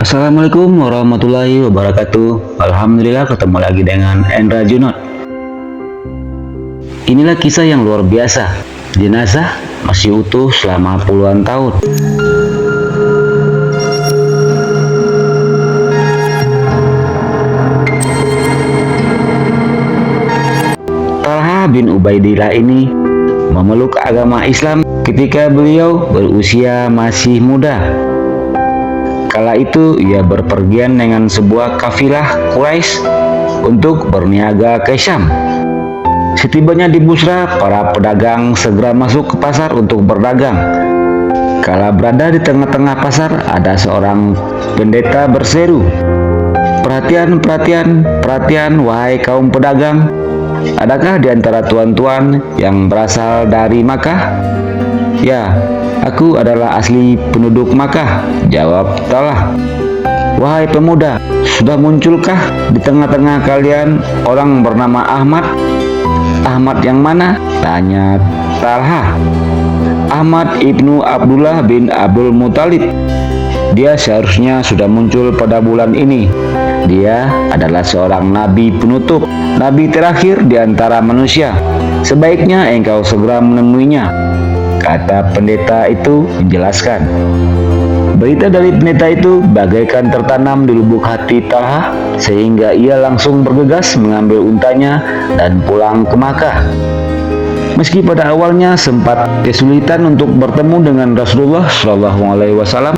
Assalamualaikum warahmatullahi wabarakatuh. Alhamdulillah ketemu lagi dengan Endra Junot. Inilah kisah yang luar biasa. Jenazah masih utuh selama puluhan tahun. Talha bin Ubaidillah ini memeluk agama Islam ketika beliau berusia masih muda. Kala itu ia berpergian dengan sebuah kafilah Quraisy untuk berniaga ke Syam. Setibanya di Busra, para pedagang segera masuk ke pasar untuk berdagang. Kala berada di tengah-tengah pasar, ada seorang pendeta berseru, "Perhatian, perhatian, perhatian, wahai kaum pedagang. Adakah di antara tuan-tuan yang berasal dari Makkah?" "Ya, aku adalah asli penduduk Makkah," jawab Talha. "Wahai pemuda, sudah munculkah di tengah-tengah kalian orang bernama Ahmad?" "Ahmad yang mana?" tanya Talha. "Ahmad ibnu Abdullah bin Abdul Muthalib. Dia seharusnya sudah muncul pada bulan ini. Dia adalah seorang nabi penutup, nabi terakhir di antara manusia. Sebaiknya engkau segera menemuinya," kata pendeta itu menjelaskan. Berita dari pendeta itu bagaikan tertanam di lubuk hati Talha, sehingga ia langsung bergegas mengambil untanya dan pulang ke Makkah. Meski pada awalnya sempat kesulitan untuk bertemu dengan Rasulullah SAW,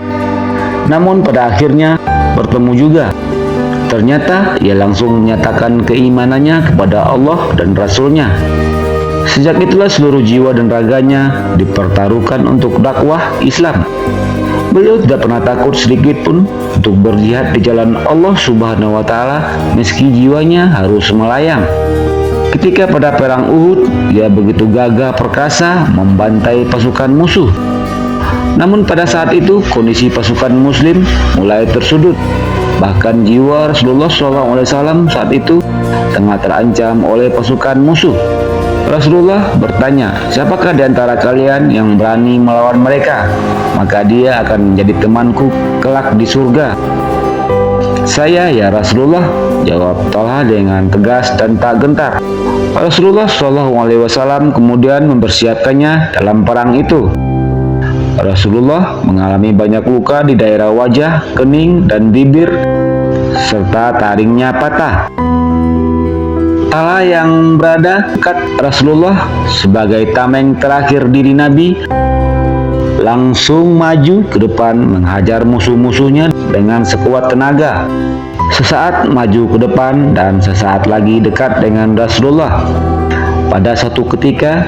namun pada akhirnya bertemu juga. Ternyata ia langsung menyatakan keimanannya kepada Allah dan Rasul-Nya. Sejak itulah seluruh jiwa dan raganya dipertaruhkan untuk dakwah Islam. Beliau tidak pernah takut sedikit pun untuk berjihad di jalan Allah Subhanahu wa Ta'ala, meski jiwanya harus melayang. Ketika pada perang Uhud, ia begitu gagah perkasa membantai pasukan musuh. Namun pada saat itu kondisi pasukan Muslim mulai tersudut. Bahkan jiwa Rasulullah SAW saat itu tengah terancam oleh pasukan musuh. Rasulullah bertanya, "Siapakah di antara kalian yang berani melawan mereka? Maka dia akan menjadi temanku kelak di surga." "Saya ya Rasulullah," jawab Talha dengan tegas dan tak gentar. Rasulullah SAW kemudian mempersiapkannya dalam perang itu. Rasulullah mengalami banyak luka di daerah wajah, kening, dan bibir, serta taringnya patah. Talha yang berada dekat Rasulullah sebagai tameng terakhir diri Nabi langsung maju ke depan menghajar musuh-musuhnya dengan sekuat tenaga. Sesaat maju ke depan dan sesaat lagi dekat dengan Rasulullah. Pada suatu ketika,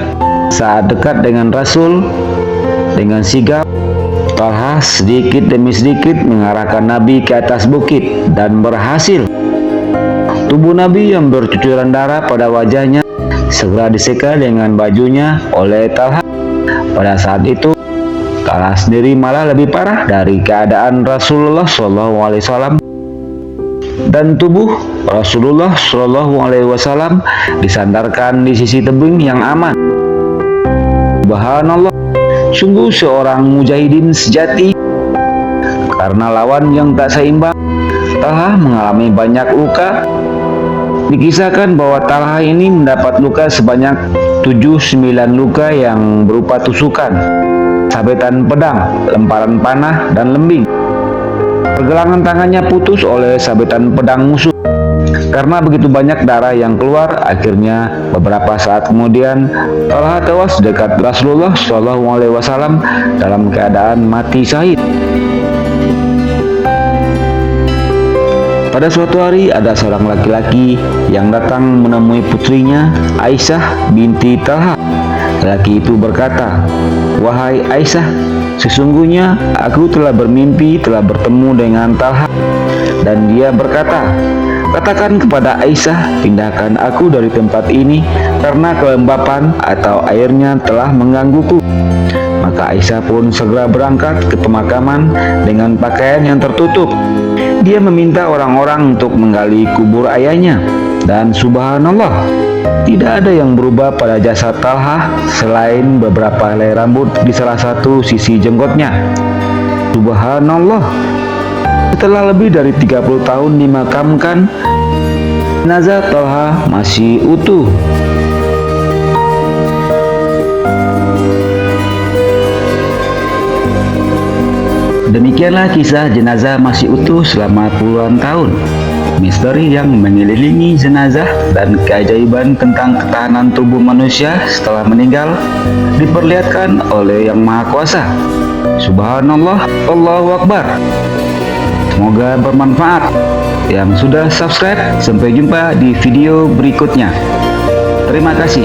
saat dekat dengan Rasul, dengan sigap, Talha sedikit demi sedikit mengarahkan Nabi ke atas bukit dan berhasil. Tubuh Nabi yang bercucuran darah pada wajahnya segera diseka dengan bajunya oleh Talha. Pada saat itu, Talha sendiri malah lebih parah dari keadaan Rasulullah SAW, dan tubuh Rasulullah SAW disandarkan di sisi tebing yang aman. Subhanallah, sungguh seorang mujahidin sejati. Karena lawan yang tak seimbang, Talha mengalami banyak luka. Dikisahkan bahwa Talha ini mendapat luka sebanyak 7-9 luka yang berupa tusukan, sabetan pedang, lemparan panah, dan lembing. Pergelangan tangannya putus oleh sabetan pedang musuh. Karena begitu banyak darah yang keluar, akhirnya beberapa saat kemudian Talha tewas dekat Rasulullah SAW dalam keadaan mati syahid. Pada suatu hari ada seorang laki-laki yang datang menemui putrinya Aisyah binti Talha. Laki itu berkata, "Wahai Aisyah, sesungguhnya aku telah bermimpi telah bertemu dengan Talha." Dan dia berkata, "Katakan kepada Aisyah, pindahkan aku dari tempat ini karena kelembapan atau airnya telah menggangguku." Maka Aisyah pun segera berangkat ke pemakaman dengan pakaian yang tertutup. Dia meminta orang-orang untuk menggali kubur ayahnya. Dan subhanallah, tidak ada yang berubah pada jasad Talha selain beberapa helai rambut di salah satu sisi jenggotnya. Subhanallah. Setelah lebih dari 30 tahun dimakamkan, jenazah Thalha masih utuh. Demikianlah kisah jenazah masih utuh selama puluhan tahun. Misteri yang mengelilingi jenazah dan keajaiban tentang ketahanan tubuh manusia setelah meninggal diperlihatkan oleh Yang Maha Kuasa. Subhanallah, Allahu Akbar. Semoga bermanfaat. Yang sudah subscribe, sampai jumpa di video berikutnya. Terima kasih.